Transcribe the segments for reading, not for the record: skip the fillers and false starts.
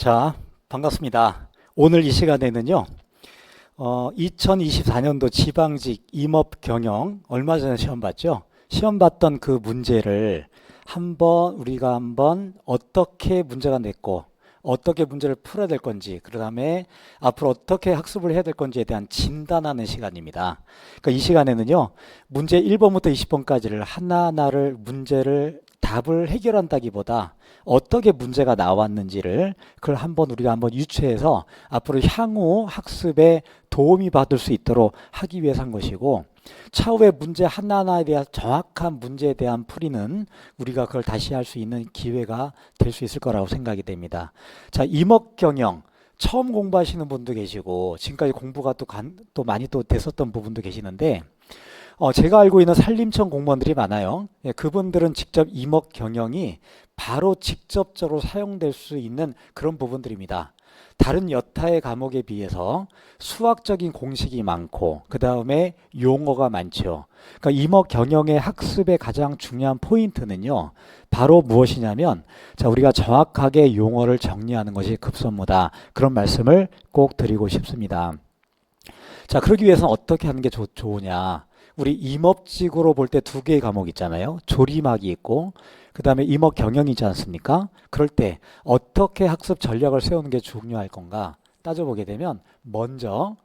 자, 반갑습니다. 오늘 이 시간에는요, 2024년도 지방직 임업 경영 얼마 전에 시험 봤죠? 시험 봤던 그 문제를 우리가 한번 어떻게 문제가 냈고, 어떻게 문제를 풀어야 될 건지, 그 다음에 앞으로 어떻게 학습을 해야 될 건지에 대한 진단하는 시간입니다. 그러니까 이 시간에는요, 문제 1번부터 20번까지를 하나하나를 문제를 답을 해결한다기보다 어떻게 문제가 나왔는지를 그걸 우리가 한번 유추해서 앞으로 향후 학습에 도움이 받을 수 있도록 하기 위해서 한 것이고, 차후에 문제 하나하나에 대한 정확한 문제에 대한 풀이는 우리가 그걸 다시 할 수 있는 기회가 될 수 있을 거라고 생각이 됩니다. 자, 임업 경영 처음 공부하시는 분도 계시고 지금까지 공부가 또 많이 또 됐었던 부분도 계시는데, 제가 알고 있는 산림청 공무원들이 많아요. 예, 그분들은 직접 임업 경영이 바로 직접적으로 사용될 수 있는 그런 부분들입니다. 다른 여타의 과목에 비해서 수학적인 공식이 많고 그 다음에 용어가 많죠. 그러니까 임업 경영의 학습의 가장 중요한 포인트는요, 바로 무엇이냐면, 자, 우리가 정확하게 용어를 정리하는 것이 급선무다, 그런 말씀을 꼭 드리고 싶습니다. 자, 그러기 위해서는 어떻게 하는 게 좋으냐? 우리 임업직으로 볼 때 두 개의 과목 있잖아요. 조림학이 있고 그 다음에 임업 경영이지 않습니까? 그럴 때 어떻게 학습 전략을 세우는 게 중요할 건가 따져보게 되면 먼저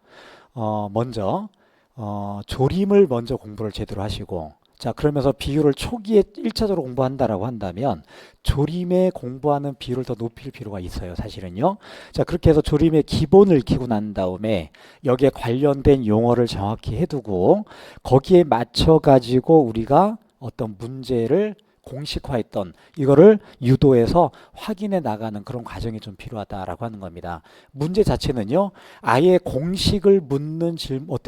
조림을 먼저 공부를 제대로 하시고, 자, 그러면서 비율을 초기에 1차적으로 공부한다라고 한다면 조림에 공부하는 비율을 더 높일 필요가 있어요, 사실은요. 자, 그렇게 해서 조림의 기본을 익히고 난 다음에 여기에 관련된 용어를 정확히 해두고 거기에 맞춰 가지고 우리가 어떤 문제를 공식화했던 이거를 유도해서 확인해 나가는 그런 과정이 좀 필요하다라고 하는 겁니다. 문제 자체는요, 아예 공식을 묻는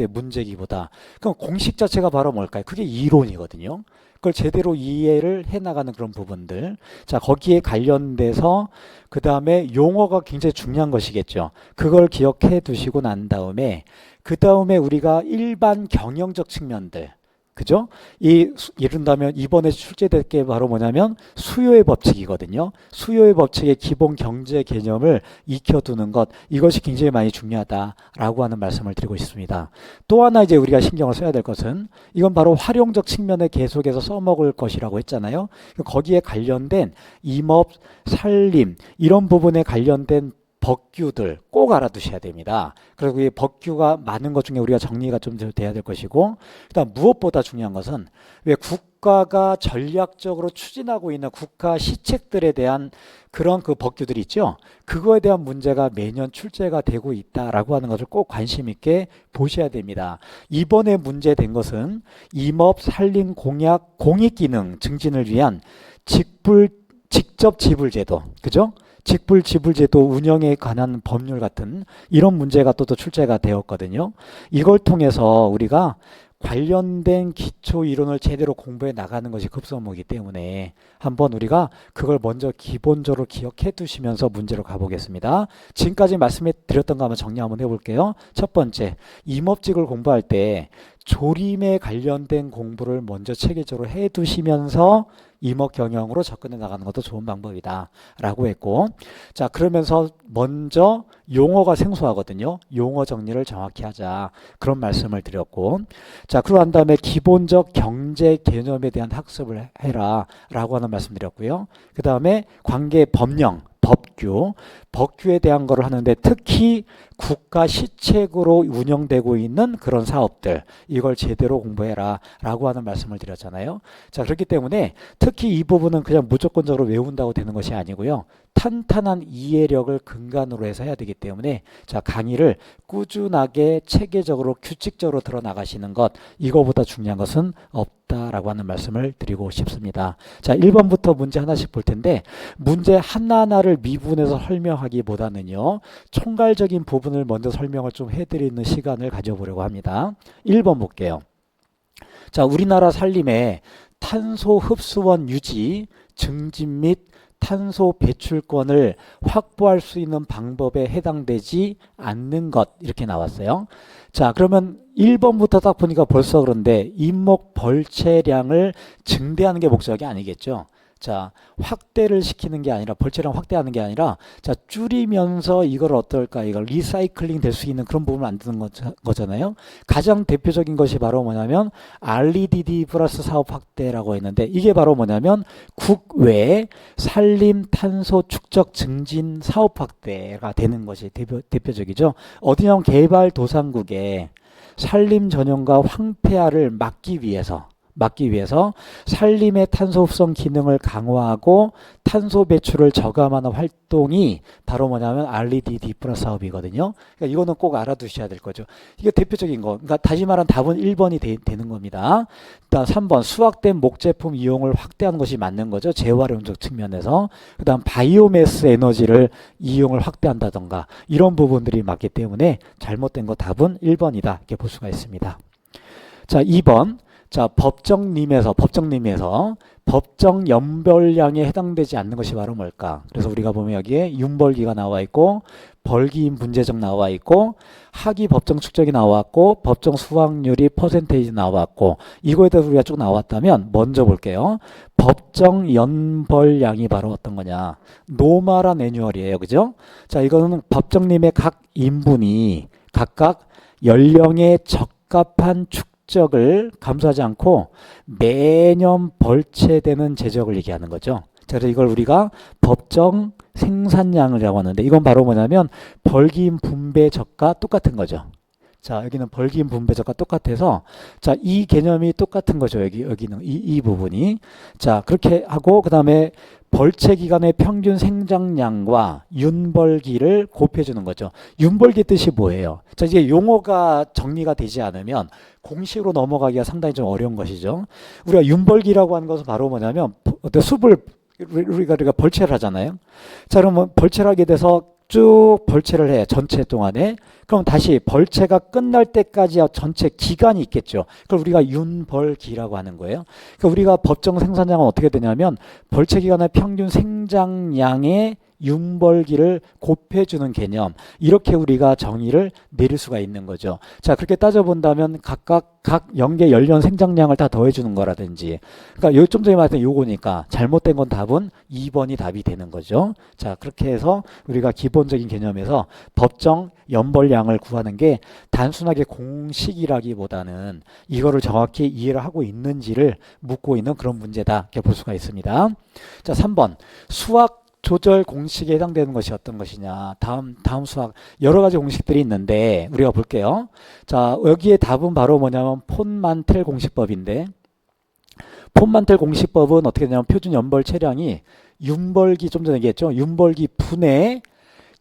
문제기보다, 그럼 공식 자체가 바로 뭘까요? 그게 이론이거든요. 그걸 제대로 이해를 해 나가는 그런 부분들. 자, 거기에 관련돼서 그 다음에 용어가 굉장히 중요한 것이겠죠. 그걸 기억해 두시고 난 다음에 그 다음에 우리가 일반 경영적 측면들, 그죠? 이른다면 이번에 출제될 게 바로 뭐냐면 수요의 법칙이거든요. 수요의 법칙의 기본 경제 개념을 익혀두는 것, 이것이 굉장히 많이 중요하다라고 하는 말씀을 드리고 싶습니다. 또 하나 이제 우리가 신경을 써야 될 것은, 이건 바로 활용적 측면에 계속해서 써먹을 것이라고 했잖아요. 거기에 관련된 임업, 산림 이런 부분에 관련된 법규들 꼭 알아두셔야 됩니다. 그리고 이 법규가 많은 것 중에 우리가 정리가 좀 돼야 될 것이고, 그다음 무엇보다 중요한 것은 왜 국가가 전략적으로 추진하고 있는 국가 시책들에 대한 그런 그 법규들이 있죠. 그거에 대한 문제가 매년 출제가 되고 있다라고 하는 것을 꼭 관심 있게 보셔야 됩니다. 이번에 문제된 것은 임업 산림 공약 공익기능 증진을 위한 직접 지불 제도, 그죠? 직불 지불 제도 운영에 관한 법률 같은 이런 문제가 또 출제가 되었거든요. 이걸 통해서 우리가 관련된 기초 이론을 제대로 공부해 나가는 것이 급선무이기 때문에 한번 우리가 그걸 먼저 기본적으로 기억해 두시면서 문제로 가보겠습니다. 지금까지 말씀해 드렸던 거 한번 정리 한번 해볼게요. 첫 번째, 임업직을 공부할 때 조림에 관련된 공부를 먼저 체계적으로 해 두시면서 임업 경영으로 접근해 나가는 것도 좋은 방법이다 라고 했고, 자, 그러면서 먼저 용어가 생소하거든요. 용어 정리를 정확히 하자, 그런 말씀을 드렸고, 자, 그러고 난 다음에 기본적 경제 개념에 대한 학습을 해라 라고 하는 말씀 드렸고요. 그 다음에 관계 법령, 법규에 대한 거를 하는데, 특히 국가 시책으로 운영되고 있는 그런 사업들, 이걸 제대로 공부해라 라고 하는 말씀을 드렸잖아요. 자, 그렇기 때문에 특히 이 부분은 그냥 무조건적으로 외운다고 되는 것이 아니고요, 탄탄한 이해력을 근간으로 해서 해야 되기 때문에, 자, 강의를 꾸준하게 체계적으로 규칙적으로 들어 나가시는 것, 이거보다 중요한 것은 없다라고 하는 말씀을 드리고 싶습니다. 자, 1번부터 문제 하나씩 볼 텐데, 문제 하나하나를 미분해서 설명하기보다는요, 총괄적인 부분을 먼저 설명을 좀 해드리는 시간을 가져보려고 합니다. 1번 볼게요. 자, 우리나라 산림에 탄소 흡수원 유지, 증진 및 탄소 배출권을 확보할 수 있는 방법에 해당되지 않는 것, 이렇게 나왔어요. 자, 그러면 1번부터 딱 보니까 벌써 그런데 임목 벌채량을 증대하는 게 목적이 아니겠죠. 자, 확대를 시키는 게 아니라 벌채랑 확대하는 게 아니라 자, 줄이면서 이걸 어떨까? 이걸 리사이클링 될 수 있는 그런 부분을 만드는 거잖아요. 가장 대표적인 것이 바로 뭐냐면 REDD 플러스 사업 확대라고 했는데 이게 바로 뭐냐면 국외 산림 탄소 축적 증진 사업 확대가 되는 것이 대표적이죠. 어디냐면 개발도상국에 산림 전형과 황폐화를 막기 위해서 산림의 탄소 흡성 기능을 강화하고 탄소 배출을 저감하는 활동이 바로 뭐냐면 REDD 플러스 사업이거든요. 그러니까 이거는 꼭 알아두셔야 될 거죠. 이게 대표적인 거. 그러니까 다시 말하면 답은 1번이 되는 겁니다. 일단 3번 수확된 목제품 이용을 확대하는 것이 맞는 거죠. 재활용적 측면에서. 그다음 바이오매스 에너지를 이용을 확대한다던가 이런 부분들이 맞기 때문에 잘못된 거 답은 1번이다. 이렇게 볼 수가 있습니다. 자, 2번. 자, 법정림에서 법정 연벌량에 해당되지 않는 것이 바로 뭘까? 그래서 우리가 보면 여기에 윤벌기가 나와 있고 벌기인 분재적 나와 있고 하기 법정 축적이 나왔고 법정 수확률이 퍼센테이지 나왔고 이거에 대해서 우리가 쭉 나왔다면 먼저 볼게요. 법정 연벌량이 바로 어떤 거냐? 노멀한 애뉴얼이에요. 그죠? 자, 이거는 법정림의 각 인분이 각각 연령에 적합한 축적을 감수하지 않고 매년 벌채되는 제적을 얘기하는 거죠. 그래서 이걸 우리가 법정 생산량이라고 하는데 이건 바로 뭐냐면 벌기인 분배적과 똑같은 거죠. 자, 여기는 벌기인 분배적과 똑같아서 자, 이 개념이 똑같은 거죠. 여기는 이 부분이. 자, 그렇게 하고 그다음에 벌채 기간의 평균 생장량과 윤벌기를 곱해 주는 거죠. 윤벌기 뜻이 뭐예요? 자, 이제 용어가 정리가 되지 않으면 공식으로 넘어가기가 상당히 좀 어려운 것이죠. 우리가 윤벌기라고 하는 것은 바로 뭐냐면 어떤 숲을 우리가 벌채를 하잖아요. 자, 그러면 벌채를 하게 돼서 쭉 벌채를 해 전체 동안에. 그럼 다시 벌채가 끝날 때까지 전체 기간이 있겠죠. 그걸 우리가 윤벌기라고 하는 거예요. 그러니까 우리가 법정 생산량은 어떻게 되냐면 벌채 기간의 평균 생장량의 윤벌기를 곱해주는 개념, 이렇게 우리가 정의를 내릴 수가 있는 거죠. 자, 그렇게 따져본다면 각각 각 연계 연령 생장량을 다 더해주는 거라든지, 그러니까 여기 좀 전에 말했던 요거니까 잘못된 건 답은 2번이 답이 되는 거죠. 자, 그렇게 해서 우리가 기본적인 개념에서 법정 연벌량을 구하는 게 단순하게 공식이라기보다는 이거를 정확히 이해를 하고 있는지를 묻고 있는 그런 문제다, 이렇게 볼 수가 있습니다. 자, 3번 수학 조절 공식에 해당되는 것이 어떤 것이냐. 다음 수학 여러 가지 공식들이 있는데 우리가 볼게요. 자, 여기에 답은 바로 뭐냐면 폰만텔 공식법인데, 폰만텔 공식법은 어떻게 되냐면 표준 연벌 체량이 윤벌기, 좀 전에 얘기했죠. 윤벌기 분의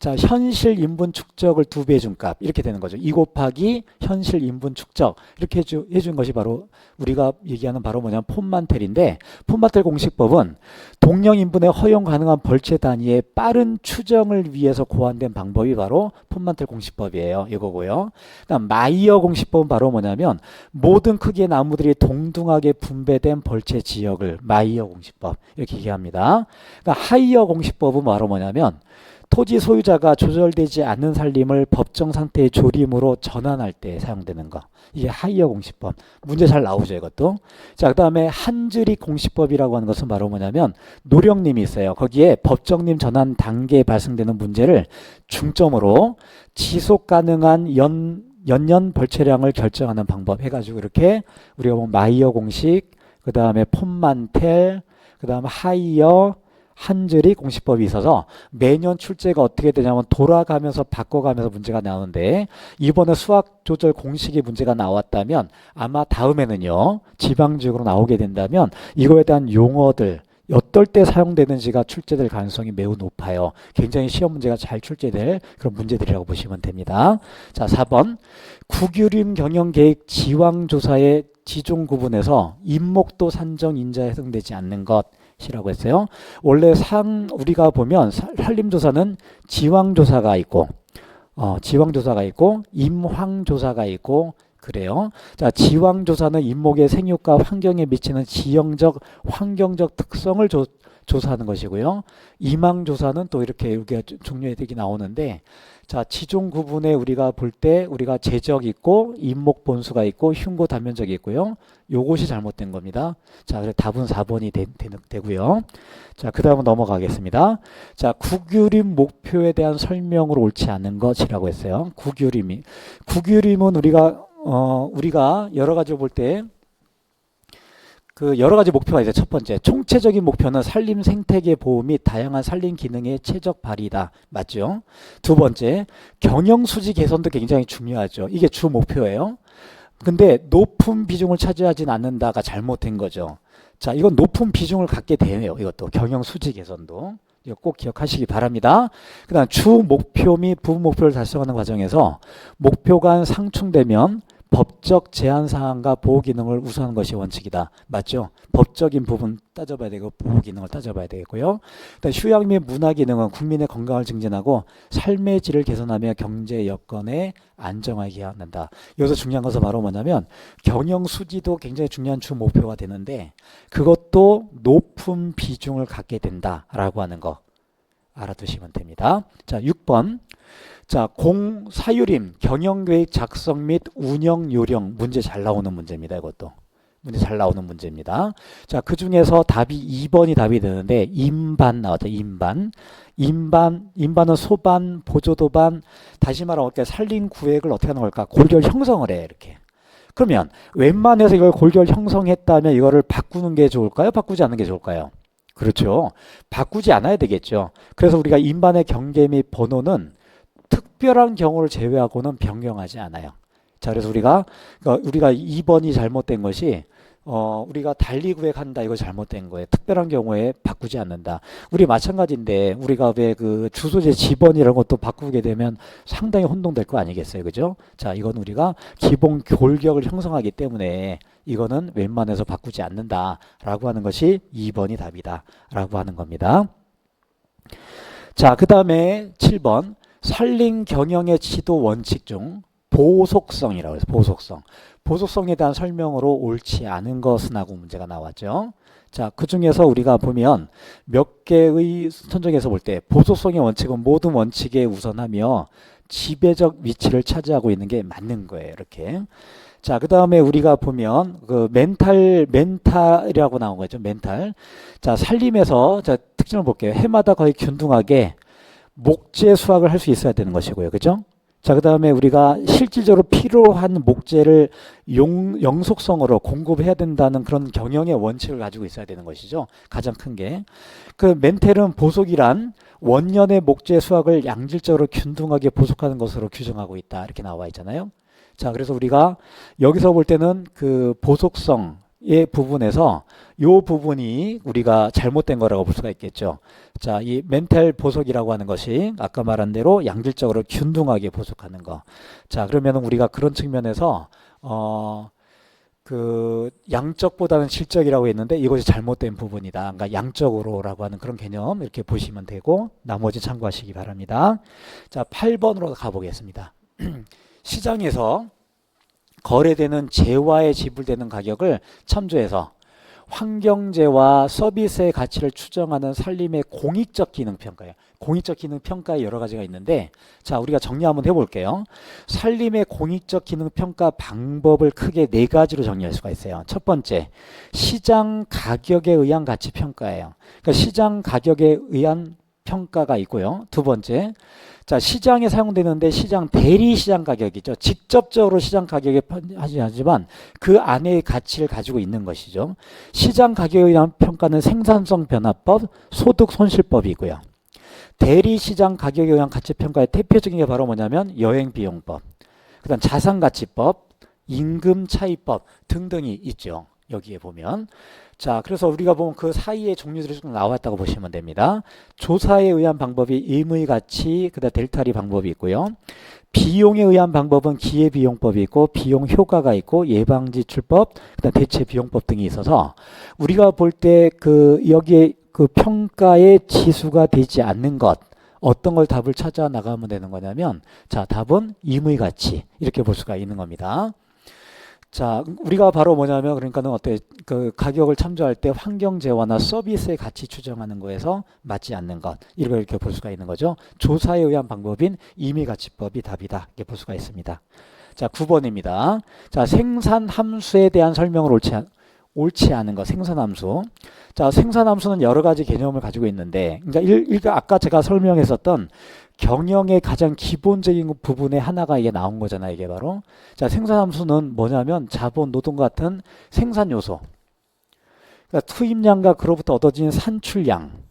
자, 현실 인분 축적을 2배 해준 값, 이렇게 되는 거죠. 2 곱하기 현실 인분 축적, 이렇게 해준 것이 바로 우리가 얘기하는 바로 뭐냐면 폰만텔인데, 폰만텔 공식법은 동령 인분의 허용 가능한 벌채 단위의 빠른 추정을 위해서 고안된 방법이 바로 폰만텔 공식법이에요. 이거고요. 그다음 마이어 공식법은 바로 뭐냐면 모든 크기의 나무들이 동등하게 분배된 벌채 지역을 마이어 공식법, 이렇게 얘기합니다. 그러니까 하이어 공식법은 바로 뭐냐면 토지 소유자가 조절되지 않는 산림을 법정 상태의 조림으로 전환할 때 사용되는 거. 이게 하이어 공식법. 문제 잘 나오죠, 이것도. 자, 그 다음에 한즈릭 공식법이라고 하는 것은 바로 뭐냐면 노령림이 있어요. 거기에 법정림 전환 단계에 발생되는 문제를 중점으로 지속 가능한 연년 벌채량을 결정하는 방법 해가지고 이렇게 우리가 보면 마이어 공식, 그 다음에 폰만텔, 그 다음에 하이어, 한즈릭 공식법이 있어서 매년 출제가 어떻게 되냐면 돌아가면서 바꿔가면서 문제가 나오는데, 이번에 수학 조절 공식이 문제가 나왔다면 아마 다음에는요 지방지역으로 나오게 된다면 이거에 대한 용어들 어떨 때 사용되는지가 출제될 가능성이 매우 높아요. 굉장히 시험 문제가 잘 출제될 그런 문제들이라고 보시면 됩니다. 자, 4번 국유림 경영계획 지왕조사의 지종 구분에서 인목도 산정 인자에 해당되지 않는 것이라고 했어요. 원래 우리가 보면 산림조사는 지왕조사가 있고 임황조사가 있고 그래요. 자, 지왕조사는 인목의 생육과 환경에 미치는 지형적, 환경적 특성을 조사하는 것이고요. 이망조사는 또 이렇게 여기가 종류들이 나오는데, 자, 지종 구분에 우리가 볼 때 우리가 제적 있고 인목 본수가 있고 흉고 단면적이 있고요. 요것이 잘못된 겁니다. 자, 그래서 답은 4번이 되고요. 자, 그 다음은 넘어가겠습니다. 자, 국유림 목표에 대한 설명으로 옳지 않은 것이라고 했어요. 국유림은 우리가 여러 가지로 볼 때 그 여러 가지 목표가 있어요. 첫 번째, 총체적인 목표는 산림 생태계 보호 및 다양한 산림 기능의 최적 발휘다. 맞죠? 두 번째, 경영 수지 개선도 굉장히 중요하죠. 이게 주 목표예요. 근데 높은 비중을 차지하진 않는다가 잘못된 거죠. 자, 이건 높은 비중을 갖게 되네요. 이것도 경영 수지 개선도. 이거 꼭 기억하시기 바랍니다. 그 다음 주 목표 및 부분 목표를 달성하는 과정에서 목표가 상충되면 법적 제한 사항과 보호 기능을 우선하는 것이 원칙이다. 맞죠? 법적인 부분 따져봐야 되고 보호 기능을 따져봐야 되겠고요. 일단 휴양 및 문화 기능은 국민의 건강을 증진하고 삶의 질을 개선하며 경제 여건에 안정하게 한다. 여기서 중요한 것은 바로 뭐냐면 경영 수지도 굉장히 중요한 주 목표가 되는데 그것도 높은 비중을 갖게 된다라고 하는 거 알아두시면 됩니다. 자, 6번. 자, 공사유림 경영계획 작성 및 운영 요령 문제 잘 나오는 문제입니다. 이것도 문제 잘 나오는 문제입니다. 자, 그 중에서 답이 2번이 답이 되는데 임반 나왔죠. 임반은 소반, 보조도반, 다시 말하면 산림 구획을 어떻게 하는 걸까? 골결 형성을 해 이렇게. 그러면 웬만해서 이걸 골결 형성했다면 이거를 바꾸는 게 좋을까요? 바꾸지 않는 게 좋을까요? 그렇죠. 바꾸지 않아야 되겠죠. 그래서 우리가 임반의 경계 및 번호는 특별한 경우를 제외하고는 변경하지 않아요. 자, 그래서 우리가 2번이 잘못된 것이 우리가 달리 구획한다 이거 잘못된 거예요. 특별한 경우에 바꾸지 않는다. 우리 마찬가지인데 우리가 왜 그 주소지 지번 이런 것도 바꾸게 되면 상당히 혼동될 거 아니겠어요, 그죠? 자, 이건 우리가 기본 골격을 형성하기 때문에 이거는 웬만해서 바꾸지 않는다라고 하는 것이 2번이 답이다라고 하는 겁니다. 자, 그 다음에 7번. 산림 경영의 지도 원칙 중 보속성이라고 해서 보속성에 대한 설명으로 옳지 않은 것은 하고 문제가 나왔죠. 자, 그 중에서 우리가 보면 몇 개의 선정에서 볼 때 보속성의 원칙은 모든 원칙에 우선하며 지배적 위치를 차지하고 있는 게 맞는 거예요. 이렇게. 자, 그 다음에 우리가 보면 그 멘탈이라고 나온 거죠. 멘탈. 자, 산림에서 자, 특징을 볼게요. 해마다 거의 균등하게 목재 수확을 할 수 있어야 되는 것이고요. 그죠? 자, 그 다음에 우리가 실질적으로 필요한 목재를 영속성으로 공급해야 된다는 그런 경영의 원칙을 가지고 있어야 되는 것이죠. 가장 큰 게. 그 멘텔은 보속이란 원년의 목재 수확을 양질적으로 균등하게 보속하는 것으로 규정하고 있다. 이렇게 나와 있잖아요. 자, 그래서 우리가 여기서 볼 때는 그 보속성의 부분에서 요 부분이 우리가 잘못된 거라고 볼 수가 있겠죠. 자, 이 멘탈 보속이라고 하는 것이 아까 말한 대로 양질적으로 균등하게 보속하는 거. 자, 그러면 우리가 그런 측면에서 그 양적보다는 질적이라고 했는데 이것이 잘못된 부분이다. 그러니까 양적으로라고 하는 그런 개념 이렇게 보시면 되고 나머지 참고하시기 바랍니다. 자, 8번으로 가보겠습니다. 시장에서 거래되는 재화에 지불되는 가격을 참조해서 환경재와 서비스의 가치를 추정하는 산림의 공익적 기능 평가예요. 공익적 기능 평가에 여러 가지가 있는데 자, 우리가 정리 한번 해볼게요. 산림의 공익적 기능 평가 방법을 크게 4가지로 정리할 수가 있어요. 첫 번째, 시장 가격에 의한 가치 평가예요. 그러니까 시장 가격에 의한 평가가 있고요. 두 번째, 자, 시장에 사용되는데 시장 대리 시장 가격이죠. 직접적으로 시장 가격에 하지 않지만 그 안에 가치를 가지고 있는 것이죠. 시장 가격에 의한 평가는 생산성 변화법, 소득 손실법이고요. 대리 시장 가격에 의한 가치 평가의 대표적인 게 바로 뭐냐면 여행 비용법, 그다음 자산가치법, 임금 차이법 등등이 있죠. 여기에 보면. 자, 그래서 우리가 보면 그 사이의 종류들이 좀 나왔다고 보시면 됩니다. 조사에 의한 방법이 임의 가치, 그다음 델타리 방법이 있고요. 비용에 의한 방법은 기회비용법이 있고 비용 효과가 있고 예방지출법, 그다음 대체비용법 등이 있어서 우리가 볼 때 그 여기에 그 평가의 지수가 되지 않는 것 어떤 걸 답을 찾아 나가면 되는 거냐면 자, 답은 임의 가치 이렇게 볼 수가 있는 겁니다. 자, 우리가 바로 뭐냐면 그러니까는 어때 그 가격을 참조할 때 환경 재화나 서비스의 가치 추정하는 거에서 맞지 않는 것 이렇게 볼 수가 있는 거죠. 조사에 의한 방법인 임의가치법이 답이다 이렇게 볼 수가 있습니다. 자, 9번입니다. 자, 생산 함수에 대한 설명을 옳지 않은 것, 생산함수. 자, 생산함수는 여러 가지 개념을 가지고 있는데, 그러니까 아까 제가 설명했었던 경영의 가장 기본적인 부분의 하나가 이게 나온 거잖아요, 이게 바로. 자, 생산함수는 뭐냐면 자본, 노동 같은 생산 요소. 그러니까 투입량과 그로부터 얻어진 산출량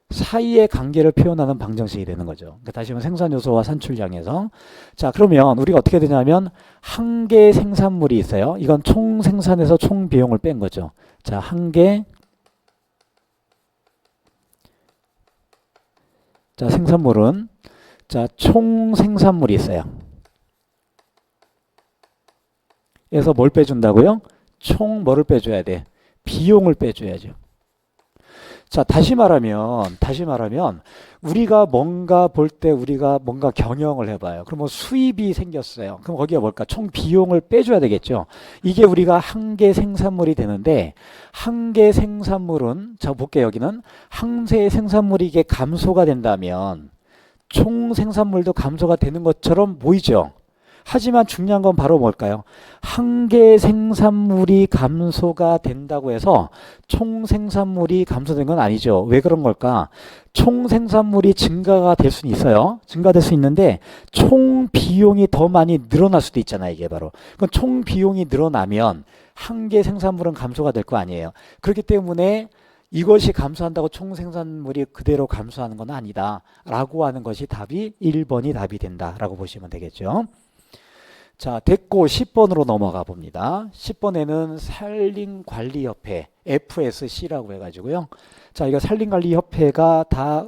사이의 관계를 표현하는 방정식이 되는 거죠. 그러니까 다시 말하면 생산 요소와 산출량에서. 자, 그러면 우리가 어떻게 되냐면 한 개의 생산물이 있어요. 이건 총 생산에서 총 비용을 뺀 거죠. 자, 한 개. 자, 생산물은 자, 총 생산물이 있어요. 그래서 뭘 빼준다고요? 총 뭐를 빼줘야 돼? 비용을 빼줘야죠. 자, 다시 말하면 우리가 뭔가 볼 때 우리가 뭔가 경영을 해봐요. 그럼 뭐 수입이 생겼어요. 그럼 거기에 뭘까? 총 비용을 빼줘야 되겠죠. 이게 우리가 한 개 생산물이 되는데 한 개 생산물은 자 볼게요. 여기는 한 개 생산물이 이게 감소가 된다면 총 생산물도 감소가 되는 것처럼 보이죠. 하지만 중요한 건 바로 뭘까요? 한 개의 생산물이 감소가 된다고 해서 총 생산물이 감소된 건 아니죠. 왜 그런 걸까? 총 생산물이 증가가 될 수는 있어요. 증가될 수 있는데 총 비용이 더 많이 늘어날 수도 있잖아요. 이게 바로. 그럼 총 비용이 늘어나면 한 개 생산물은 감소가 될 거 아니에요. 그렇기 때문에 이것이 감소한다고 총 생산물이 그대로 감소하는 건 아니다. 라고 하는 것이 답이 1번이 답이 된다. 라고 보시면 되겠죠. 자, 됐고 10번으로 넘어가 봅니다. 10번에는 산림관리협회 FSC라고 해가지고요. 자, 이거 산림관리협회가 다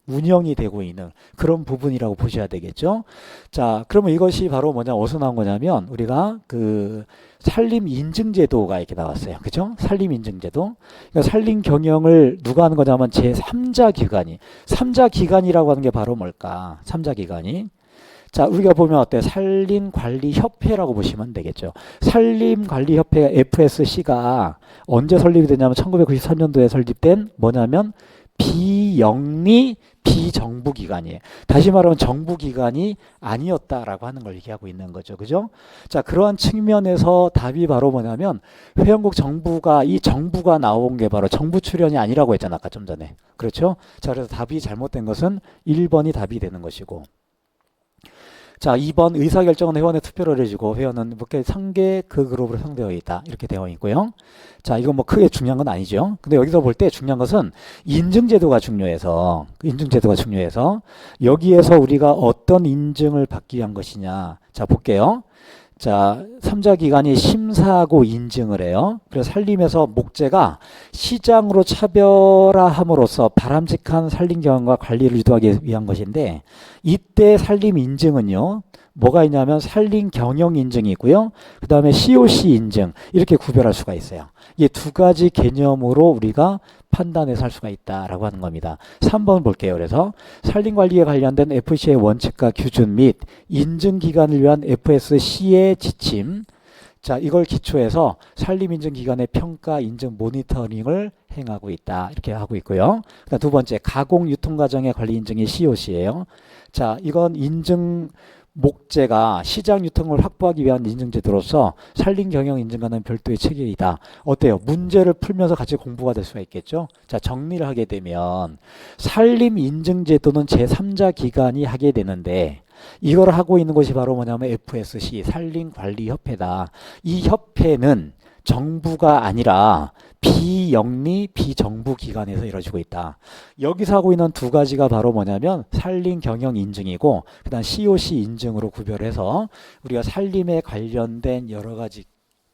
운영이 되고 있는 그런 부분이라고 보셔야 되겠죠. 자, 그러면 이것이 바로 뭐냐, 어디서 나온 거냐면 우리가 그 산림인증제도가 이렇게 나왔어요. 그죠? 산림인증제도. 그러니까 산림 경영을 누가 하는 거냐면 제3자 기관이. 3자 기관이라고 하는 게 바로 뭘까? 3자 기관이. 자, 우리가 보면 어때요? 산림관리협회라고 보시면 되겠죠. 산림관리협회 FSC가 언제 설립이 되냐면 1993년도에 설립된 뭐냐면 비영리 비정부기관이에요. 다시 말하면 정부기관이 아니었다라고 하는 걸 얘기하고 있는 거죠. 그죠? 자, 그러한 측면에서 답이 바로 뭐냐면 회원국 정부가 이 정부가 나온 게 바로 정부 출연이 아니라고 했잖아. 아까 좀 전에. 그렇죠? 자, 그래서 답이 잘못된 것은 1번이 답이 되는 것이고. 자, 2번 의사결정은 회원의 투표를 해주고 회원은 상계 그 그룹으로 형성되어 있다. 이렇게 되어 있고요. 자, 이건 뭐 크게 중요한 건 아니죠. 근데 여기서 볼 때 중요한 것은 인증제도가 중요해서 여기에서 우리가 어떤 인증을 받기 위한 것이냐. 자, 볼게요. 자, 3자 기관이 심사하고 인증을 해요. 그래서 산림에서 목재가 시장으로 차별화함으로써 바람직한 산림 경영과 관리를 유도하기 위한 것인데 이때 산림 인증은요. 뭐가 있냐면 산림 경영 인증이 있고요. 그 다음에 COC 인증 이렇게 구별할 수가 있어요. 이 두 가지 개념으로 우리가 판단해서 할 수가 있다라고 하는 겁니다. 3번 볼게요. 그래서 산림관리에 관련된 FC의 원칙과 규준 및 인증기관을 위한 FSC의 지침. 자, 이걸 기초해서 산림인증기관의 평가, 인증, 모니터링을 행하고 있다. 이렇게 하고 있고요. 그다음 두 번째, 가공 유통과정의 관리 인증이 COC예요. 자, 이건 인증 목재가 시장 유통을 확보하기 위한 인증제도로서 산림경영인증과는 별도의 체계이다. 어때요? 문제를 풀면서 같이 공부가 될 수가 있겠죠? 자, 정리를 하게 되면 산림인증제도는 제3자 기관이 하게 되는데 이걸 하고 있는 것이 바로 뭐냐면 FSC, 산림관리협회다. 이 협회는 정부가 아니라 비영리 비정부 기관에서 이루어지고 있다. 여기서 하고 있는 두 가지가 바로 뭐냐면 산림 경영 인증이고 그다음 COC 인증으로 구별해서 우리가 산림에 관련된 여러 가지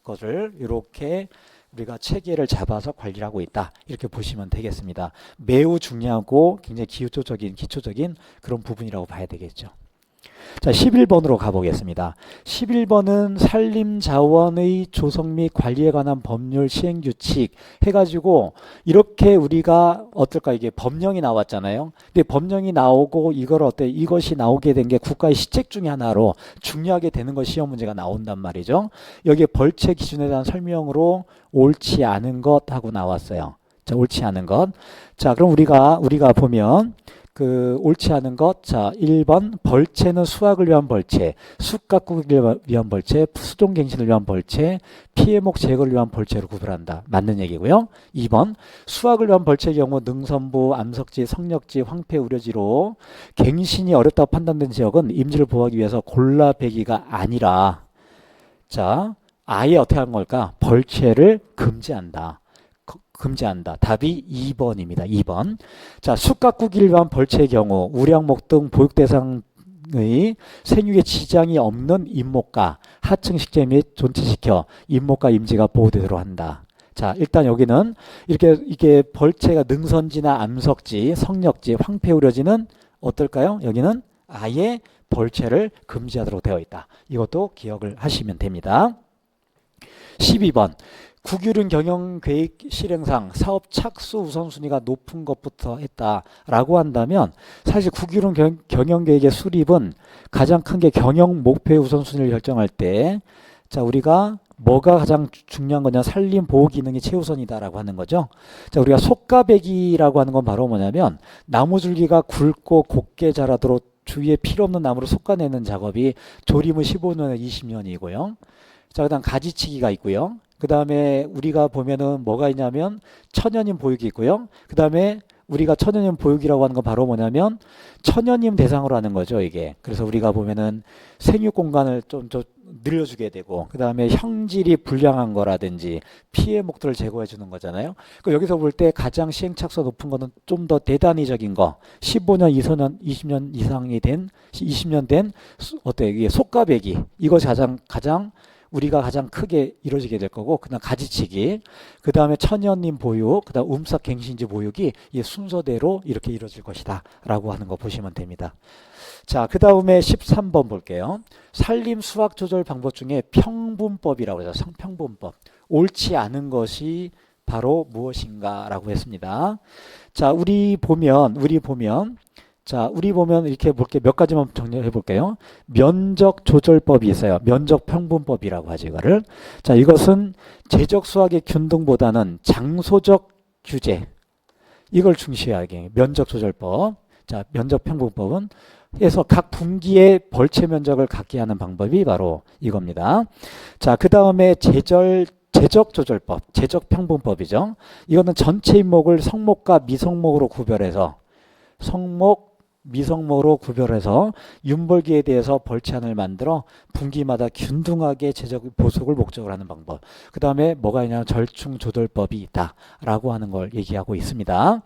것을 이렇게 우리가 체계를 잡아서 관리를 하고 있다. 이렇게 보시면 되겠습니다. 매우 중요하고 굉장히 기초적인 그런 부분이라고 봐야 되겠죠. 자, 11번으로 가보겠습니다. 11번은 산림자원의 조성 및 관리에 관한 법률 시행규칙 해가지고 이렇게 우리가 어떨까 이게 법령이 나왔잖아요. 근데 법령이 나오고 이것이 나오게 된 게 국가의 시책 중에 하나로 중요하게 되는 것 시험 문제가 나온단 말이죠. 여기에 벌채 기준에 대한 설명으로 옳지 않은 것 하고 나왔어요. 자, 옳지 않은 것. 자, 그럼 우리가 보면 옳지 않은 것. 자, 1번 벌채는 수확을 위한 벌채, 숯가꾸기를 위한 벌채, 수종갱신을 위한 벌채, 피해목 제거를 위한 벌채로 구별한다. 맞는 얘기고요. 2번 수확을 위한 벌채의 경우 능선부, 암석지, 성역지, 황폐 우려지로 갱신이 어렵다고 판단된 지역은 임지를 보호하기 위해서 골라배기가 아니라 자, 아예 어떻게 하는 걸까? 벌채를 금지한다. 답이 2번입니다. 2번. 자, 숯가꾸기를 위한 벌채의 경우 우량목 등 보육 대상의 생육에 지장이 없는 임목과 하층 식재 및 존치시켜 임목과 임지가 보호되도록 한다. 자, 일단 여기는 이게 벌채가 능선지나 암석지, 성역지, 황폐 우려지는 어떨까요? 여기는 아예 벌채를 금지하도록 되어 있다. 이것도 기억을 하시면 됩니다. 12번. 국유륜 경영계획 실행상 사업 착수 우선순위가 높은 것부터 했다라고 한다면 사실 국유륜 경영계획의 수립은 가장 큰 게 경영 목표의 우선순위를 결정할 때 자, 우리가 뭐가 가장 중요한 거냐? 산림 보호 기능이 최우선이다라고 하는 거죠. 자, 우리가 속가배기라고 하는 건 바로 뭐냐면 나무줄기가 굵고 곱게 자라도록 주위에 필요 없는 나무를 솎아내는 작업이 조림은 15년에 20년이고요. 자, 그다음 가지치기가 있고요. 그 다음에 우리가 보면은 뭐가 있냐면 천연임 보육이 있고요. 그 다음에 우리가 천연임 보육이라고 하는 건 바로 뭐냐면 천연임 대상으로 하는 거죠, 이게. 그래서 우리가 보면은 생육 공간을 좀 늘려주게 되고, 그 다음에 형질이 불량한 거라든지 피해 목들을 제거해 주는 거잖아요. 그 여기서 볼 때 가장 시행착수가 높은 거는 좀 더 대단위적인 거, 15년, 20년 이상이 된, 20년 된 이게 속가배기, 이것이 가장 우리가 가장 크게 이루어지게 될 거고, 그다음 가지치기, 그 다음에 천연림 보육, 그 다음 음삭갱신지 보육이 이 순서대로 이렇게 이루어질 것이다 라고 하는 거 보시면 됩니다. 자, 그 다음에 13번 볼게요. 산림 수확 조절 방법 중에 평분법이라고 해서 성평분법, 옳지 않은 것이 바로 무엇인가 라고 했습니다. 자, 우리 보면 이렇게 볼게 몇 가지만 정리해 볼게요. 면적 조절법이 있어요. 면적 평분법이라고 하죠, 이거를. 자, 이것은 재적 수확의 균등보다는 장소적 규제, 이걸 중시하게 면적 조절법. 자, 면적 평분법은 해서 각 분기의 벌채 면적을 갖게 하는 방법이 바로 이겁니다. 자, 그 다음에 재적 조절법, 재적 평분법이죠. 이거는 전체 임목을 성목과 미성목으로 구별해서 미성목으로 구별해서 윤벌기에 대해서 벌채안을 만들어 분기마다 균등하게 재적 보속을 목적으로 하는 방법. 그 다음에 뭐가 있냐면 절충 조절법이 있다라고 하는 걸 얘기하고 있습니다.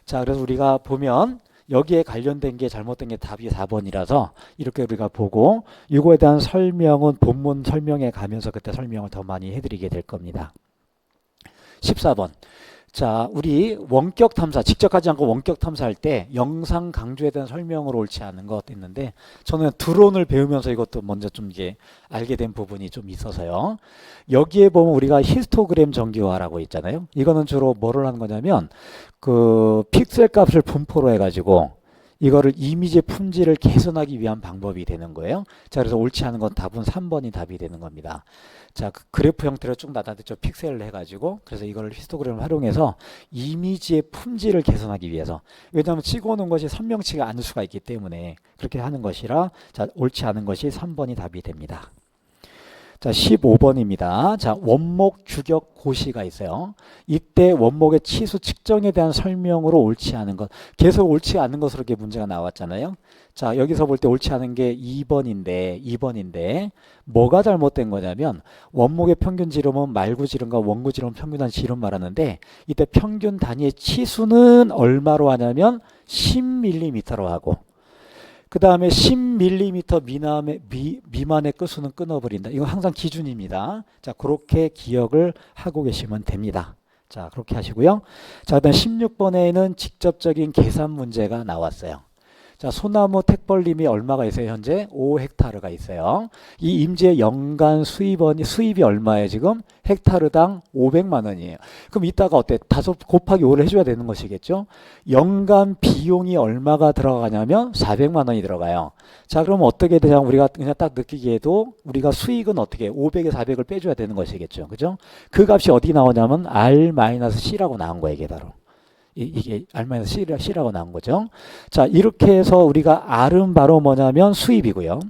자, 그래서 우리가 보면 여기에 관련된 게 잘못된 게 답이 4번이라서 이렇게 우리가 보고 이거에 대한 설명은 본문 설명에 가면서 그때 설명을 더 많이 해드리게 될 겁니다. 14번. 자, 우리 원격 탐사, 직접 하지 않고 원격 탐사할 때 영상 강조에 대한 설명을 옳지 않은 것 있는데, 저는 드론을 배우면서 이것도 먼저 좀 이게 알게 된 부분이 좀 있어서요. 여기에 보면 우리가 히스토그램 전기화라고 있잖아요. 이거는 주로 뭐를 하는 거냐면 픽셀 값을 분포로 해가지고 이거를 이미지 품질을 개선하기 위한 방법이 되는 거예요. 자, 그래서 옳지 않은 건 답은 3번이 답이 되는 겁니다. 자, 그래프 형태로 쭉 나타냈죠. 픽셀을 해가지고. 그래서 이거를 히스토그램을 활용해서 이미지의 품질을 개선하기 위해서. 왜냐하면 찍어놓은 것이 선명치가 않을 수가 있기 때문에 그렇게 하는 것이라, 자, 옳지 않은 것이 3번이 답이 됩니다. 자, 15번입니다. 자, 원목 규격 고시가 있어요. 이때 원목의 치수 측정에 대한 설명으로 옳지 않은 것, 계속 옳지 않은 것으로 이렇게 문제가 나왔잖아요. 자, 여기서 볼 때 옳지 않은 게 2번인데 뭐가 잘못된 거냐면 원목의 평균 지름은 말구 지름과 원구 지름 평균한 지름 말하는데, 이때 평균 단위의 치수는 얼마로 하냐면 10mm로 하고, 그 다음에 10mm 미만의 끝수는 끊어버린다. 이거 항상 기준입니다. 자, 그렇게 기억을 하고 계시면 됩니다. 자, 그렇게 하시고요. 자, 그다음 16번에는 직접적인 계산 문제가 나왔어요. 자, 소나무 택벌림이 얼마가 있어요? 현재 5헥타르가 있어요. 이 임지의 연간 수입이 얼마예요? 지금 헥타르당 500만 원이에요. 그럼 이따가 어때? 5 곱하기 5를 해줘야 되는 것이겠죠? 연간 비용이 얼마가 들어가냐면 400만 원이 들어가요. 자, 그러면 어떻게 되냐? 우리가 그냥 딱 느끼기에도 우리가 수익은 어떻게 500에 400을 빼줘야 되는 것이겠죠. 그죠? 그 값이 어디 나오냐면 R-C라고 나온 거예요. 이게 바로. 이게 R-C라고 나온 거죠. 자, 이렇게 해서 우리가 R은 바로 뭐냐면 수입이고요.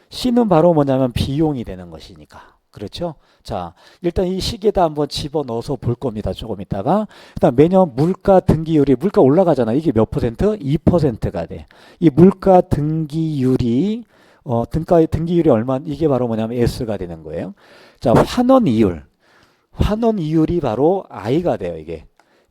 C는 바로 뭐냐면 비용이 되는 것이니까. 그렇죠? 자, 일단 이 시계에다 한번 집어넣어서 볼 겁니다. 조금 있다가. 일단 매년 물가 등기율이, 물가 올라가잖아. 이게 몇 퍼센트? 2%가 돼. 이 물가 등기율이, 등기율이 얼마, 이게 바로 뭐냐면 S가 되는 거예요. 자, 환원 이율이 바로 I가 돼요.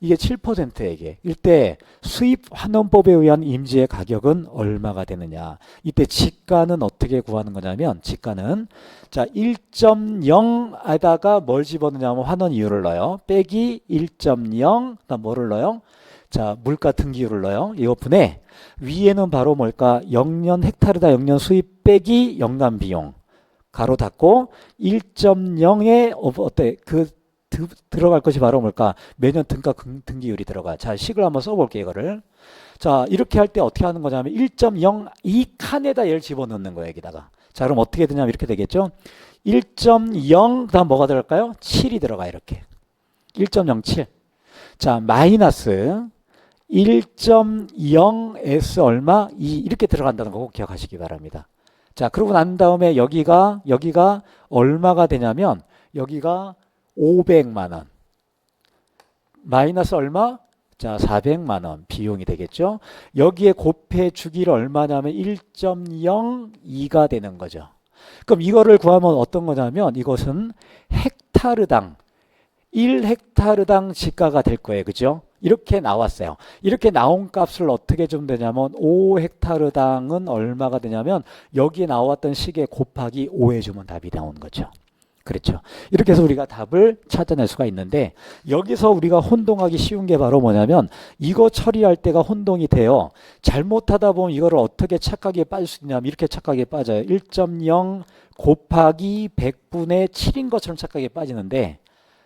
이게 7%예요. 이때 수입 환원법에 의한 임지의 가격은 얼마가 되느냐. 이때 지가는 어떻게 구하는 거냐면 지가는 자 1.0에다가 뭘 집어넣냐면 환원 이율을 넣어요. 빼기 1.0 그다음 뭐를 넣어요? 자 물가 등기율을 넣어요. 이것분에 위에는 바로 뭘까? 영년 헥타르다 영년 수입 빼기 연간 비용 가로 닫고 1.0에 어때? 들어갈 것이 바로 뭘까? 매년 등가 등기율이 들어가. 자, 식을 한번 써볼게요, 이거를. 자, 이렇게 할 때 어떻게 하는 거냐면 1.0 이 칸에다 얘를 집어넣는 거예요, 여기다가. 자, 그럼 어떻게 되냐면 이렇게 되겠죠? 1.0 그다음 뭐가 들어갈까요? 7이 들어가 이렇게. 1.07. 자, 마이너스 1.0s 얼마? 2 이렇게 들어간다는 거 꼭 기억하시기 바랍니다. 자, 그러고 난 다음에 여기가 얼마가 되냐면 여기가 500만 원. 마이너스 얼마? 자, 400만 원 비용이 되겠죠. 여기에 곱해 주기를 얼마냐면 1.02가 되는 거죠. 그럼 이거를 구하면 어떤 거냐면 이것은 헥타르당 1헥타르당 지가가 될 거예요. 그죠? 이렇게 나왔어요. 이렇게 나온 값을 어떻게 좀 되냐면 5헥타르당은 얼마가 되냐면 여기에 나왔던 식에 곱하기 5 해주면 답이 나오는 거죠. 그렇죠. 이렇게 해서 우리가 답을 찾아낼 수가 있는데 여기서 우리가 혼동하기 쉬운 게 바로 뭐냐면 이거 처리할 때가 혼동이 돼요. 잘못하다 보면 이거를 어떻게 착각에 빠질 수 있냐면 이렇게 착각에 빠져요. 1.0 곱하기 100분의 7인 것처럼 착각에 빠지는데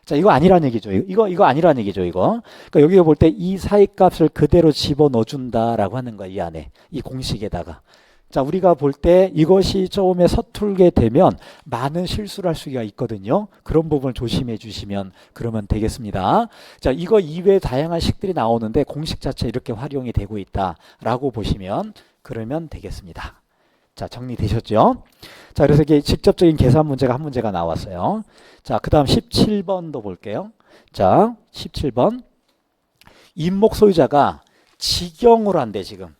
자 이거 아니란 얘기죠. 이거 아니란 얘기죠. 그러니까 여기 볼 때 이 사이값을 그대로 집어넣어 준다라고 하는 거야. 이 안에 이 공식에다가. 자, 우리가 볼 때 이것이 처음에 서툴게 되면 많은 실수를 할 수가 있거든요. 그런 부분을 조심해 주시면 그러면 되겠습니다. 자, 이거 이외에 다양한 식들이 나오는데 공식 자체 이렇게 활용이 되고 있다라고 보시면 그러면 되겠습니다. 자, 정리되셨죠? 자, 그래서 이게 직접적인 계산 문제가 한 문제가 나왔어요. 자, 그 다음 17번도 볼게요. 자, 17번. 임목 소유자가 직영으로 한대, 지금.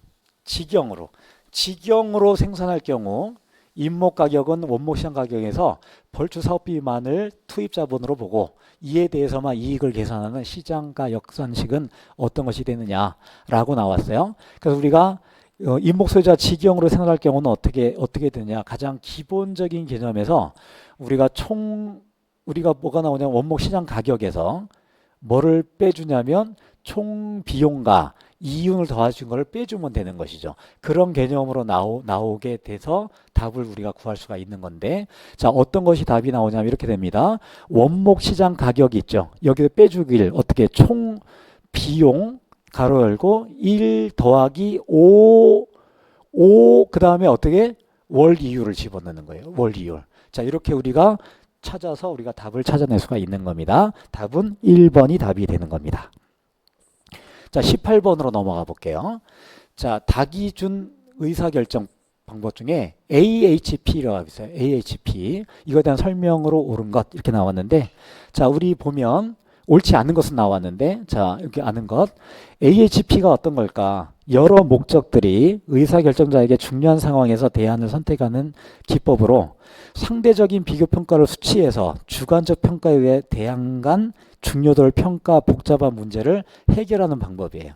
직영으로 생산할 경우 임목 가격은 원목 시장 가격에서 벌초 사업비만을 투입 자본으로 보고 이에 대해서만 이익을 계산하는 시장가 역산식은 어떤 것이 되느냐라고 나왔어요. 그래서 우리가 임목 소유자 직영으로 생산할 경우는 어떻게 되느냐? 가장 기본적인 개념에서 우리가 뭐가 나오냐? 원목 시장 가격에서 뭐를 빼주냐면 총 비용과 이윤을 더해준 걸 빼주면 되는 것이죠. 그런 개념으로 나오게 돼서 답을 우리가 구할 수가 있는 건데 자 어떤 것이 답이 나오냐면 이렇게 됩니다. 원목 시장 가격이 있죠. 여기에 빼주길 어떻게 총 비용 가로 열고 1 더하기 5 그 다음에 어떻게 월 이율을 집어넣는 거예요. 월 이율. 자 이렇게 우리가 찾아서 우리가 답을 찾아낼 수가 있는 겁니다. 답은 1번이 답이 되는 겁니다. 자, 18번으로 넘어가 볼게요. 자, 다기준 의사결정 방법 중에 AHP라고 있어요. AHP. 이거에 대한 설명으로 옳은 것 이렇게 나왔는데 자, 우리 보면 옳지 않은 것은 나왔는데 자, 여기 아는 것. AHP가 어떤 걸까? 여러 목적들이 의사결정자에게 중요한 상황에서 대안을 선택하는 기법으로 상대적인 비교평가를 수치해서 주관적 평가에 의해 대안 간 중요도를 평가 복잡한 문제를 해결하는 방법이에요.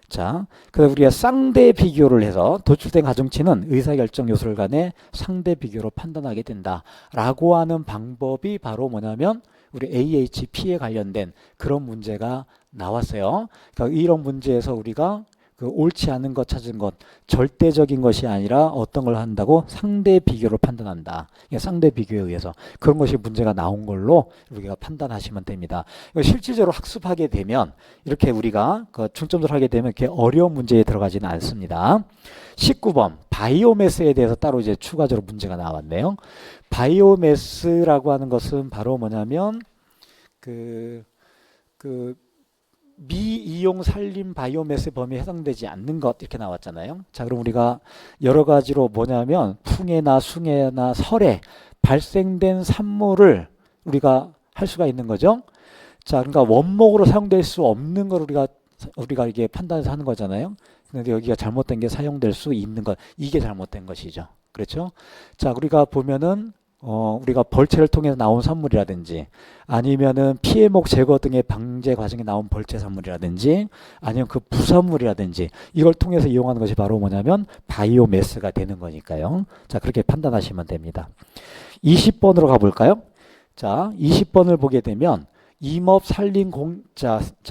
자, 그래서 우리가 쌍대 비교를 해서 도출된 가중치는 의사결정 요소를 간의 상대 비교로 판단하게 된다라고 하는 방법이 바로 뭐냐면 우리 AHP에 관련된 그런 문제가 나왔어요. 그러니까 이런 문제에서 우리가 그 옳지 않은 것 찾은 것 절대적인 것이 아니라 어떤 걸 한다고 상대 비교를 판단한다. 상대 비교에 의해서 그런 것이 문제가 나온 걸로 우리가 판단하시면 됩니다. 실질적으로 학습하게 되면 이렇게 우리가 그 중점적으로 하게 되면 이렇게 어려운 문제에 들어가지는 않습니다. 19번 바이오매스에 대해서 따로 이제 추가적으로 문제가 나왔네요. 바이오매스라고 하는 것은 바로 뭐냐면 그 미이용 산림 바이오매스 범위에 해당되지 않는 것 이렇게 나왔잖아요. 자, 그럼 우리가 여러 가지로 뭐냐면 풍해나 숭해나 설에 발생된 산물을 우리가 할 수가 있는 거죠. 자, 그러니까 원목으로 사용될 수 없는 걸 우리가 이게 판단해서 하는 거잖아요. 근데 여기가 잘못된 게 사용될 수 있는 것, 이게 잘못된 것이죠. 그렇죠? 자, 우리가 보면은 우리가 벌채를 통해서 나온 산물이라든지 아니면은 피해목 제거 등의 방제 과정에 나온 벌채 산물이라든지 아니면 그 부산물이라든지 이걸 통해서 이용하는 것이 바로 뭐냐면 바이오매스가 되는 거니까요. 자, 그렇게 판단하시면 됩니다. 20번으로 가볼까요? 자, 20번을 보게 되면 임업 산림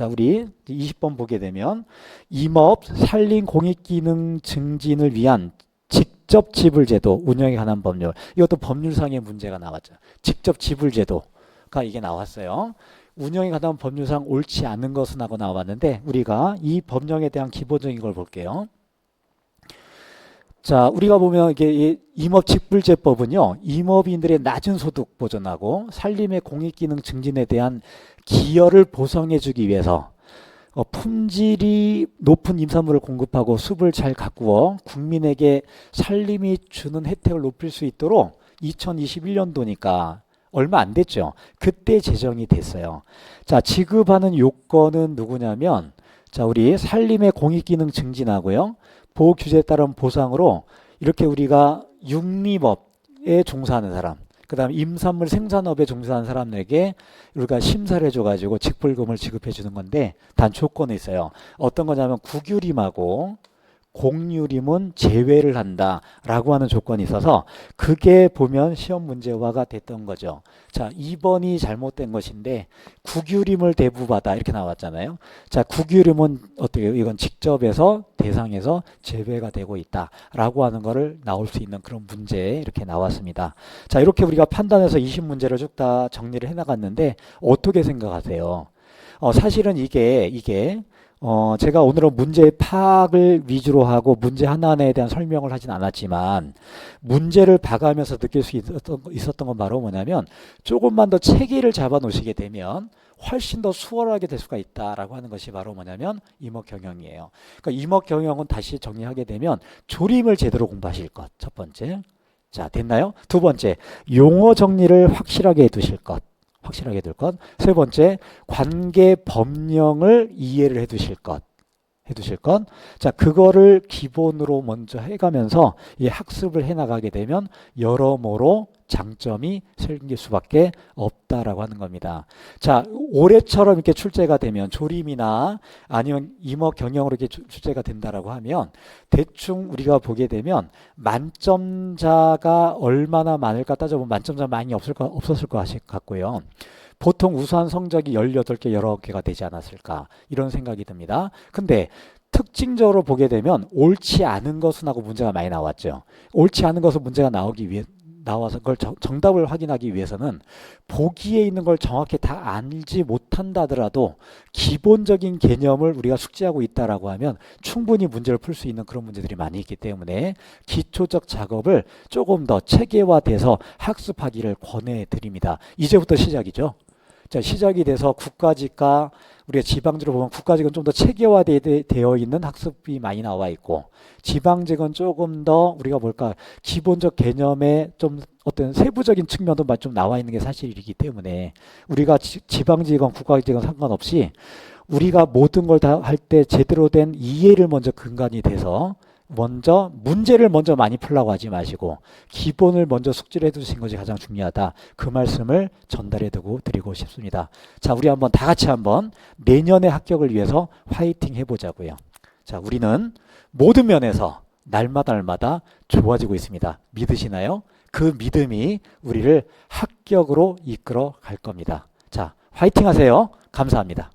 우리 20번 보게 되면 임업 산림 공익기능 증진을 위한 직접 지불제도 운영에 관한 법률. 이것도 법률상의 문제가 나왔죠. 직접 지불제도가 이게 나왔어요. 운영에 관한 법률상 옳지 않은 것은 하고 나왔는데 우리가 이 법령에 대한 기본적인 걸 볼게요. 자, 우리가 보면 이게 임업직불제법은요, 임업인들의 낮은 소득 보전하고 산림의 공익기능 증진에 대한 기여를 보상해주기 위해서 품질이 높은 임산물을 공급하고 숲을 잘 가꾸어 국민에게 산림이 주는 혜택을 높일 수 있도록 2021년도니까 얼마 안 됐죠. 그때 제정이 됐어요. 자, 지급하는 요건은 누구냐면, 자, 우리 산림의 공익기능 증진하고요. 보호규제에 따른 보상으로 이렇게 우리가 육림업에 종사하는 사람, 그 다음에 임산물 생산업에 종사하는 사람에게 우리가 심사를 해줘가지고 직불금을 지급해 주는 건데 단 조건이 있어요. 어떤 거냐면 국유림하고 공유림은 제외를 한다라고 하는 조건이 있어서 그게 보면 시험 문제화가 됐던 거죠. 자, 2번이 잘못된 것인데 국유림을 대부받아 이렇게 나왔잖아요. 자, 국유림은 어떻게 이건 직접에서 대상에서 제외가 되고 있다라고 하는 거를 나올 수 있는 그런 문제 이렇게 나왔습니다. 자, 이렇게 우리가 판단해서 20문제를 쭉 다 정리를 해나갔는데 어떻게 생각하세요? 사실은 이게 제가 오늘은 문제의 파악을 위주로 하고 문제 하나하나에 대한 설명을 하진 않았지만 문제를 봐가면서 느낄 수 있었던 건 바로 뭐냐면 조금만 더 체계를 잡아 놓으시게 되면 훨씬 더 수월하게 될 수가 있다라고 하는 것이 바로 뭐냐면 임업경영이에요. 그러니까 임업경영은 다시 정리하게 되면 조림을 제대로 공부하실 것, 첫 번째. 자, 됐나요? 두 번째, 용어 정리를 확실하게 해두실 것. 확실하게 될 것. 세 번째, 관계 법령을 이해를 해두실 것. 자, 그거를 기본으로 먼저 해가면서 이 학습을 해나가게 되면 여러모로 장점이 생길 수밖에 없다라고 하는 겁니다. 자, 올해처럼 이렇게 출제가 되면 조림이나 아니면 임업 경영으로 이렇게 출제가 된다라고 하면 대충 우리가 보게 되면 만점자가 얼마나 많을까 따져보면 만점자 많이 없었을 것 같고요. 보통 우수한 성적이 18개, 19개가 되지 않았을까 이런 생각이 듭니다. 근데 특징적으로 보게 되면 옳지 않은 것은 하고 문제가 많이 나왔죠. 옳지 않은 것은 문제가 나와서 그걸 정답을 확인하기 위해서는 보기에 있는 걸 정확히 다 알지 못한다 하더라도 기본적인 개념을 우리가 숙지하고 있다라고 하면 충분히 문제를 풀 수 있는 그런 문제들이 많이 있기 때문에 기초적 작업을 조금 더 체계화돼서 학습하기를 권해드립니다. 이제부터 시작이죠. 자, 시작이 돼서 국가직과 우리가 지방직으로 보면 국가직은 좀 더 체계화되어 있는 학습이 많이 나와 있고 지방직은 조금 더 우리가 뭘까 기본적 개념에 좀 어떤 세부적인 측면도 좀 나와 있는 게 사실이기 때문에 우리가 지방직은 국가직은 상관없이 우리가 모든 걸 다 할 때 제대로 된 이해를 먼저 근간이 돼서 먼저 문제를 먼저 많이 풀라고 하지 마시고 기본을 먼저 숙지를 해두신 것이 가장 중요하다. 그 말씀을 전달해 드리고 싶습니다. 자, 우리 한번 다 같이 한번 내년의 합격을 위해서 화이팅 해보자고요. 자, 우리는 모든 면에서 날마다 좋아지고 있습니다. 믿으시나요? 그 믿음이 우리를 합격으로 이끌어 갈 겁니다. 자, 화이팅 하세요. 감사합니다.